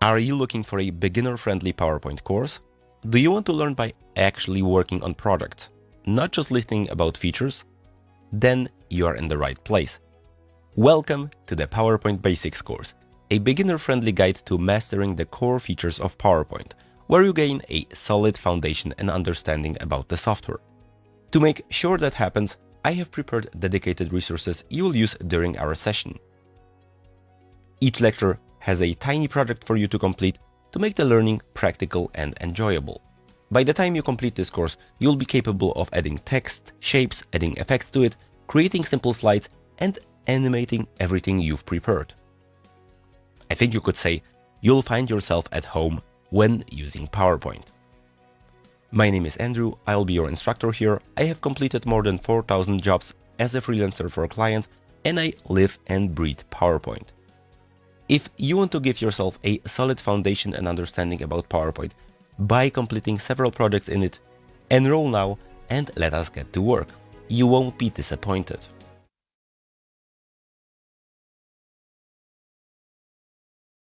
Are you looking for a beginner-friendly PowerPoint course? Do you want to learn by actually working on products, not just listening about features? Then you are in the right place. Welcome to the PowerPoint Basics course, a beginner-friendly guide to mastering the core features of PowerPoint, where you gain a solid foundation and understanding about the software. To make sure that happens, I have prepared dedicated resources you will use during our session. Each lecture has a tiny project for you to complete to make the learning practical and enjoyable. By the time you complete this course, you'll be capable of adding text, shapes, adding effects to it, creating simple slides, and animating everything you've prepared. I think you could say you'll find yourself at home when using PowerPoint. My name is Andrew, I'll be your instructor here. I have completed more than 4,000 jobs as a freelancer for clients, and I live and breathe PowerPoint. If you want to give yourself a solid foundation and understanding about PowerPoint by completing several projects in it, enroll now and let us get to work. You won't be disappointed.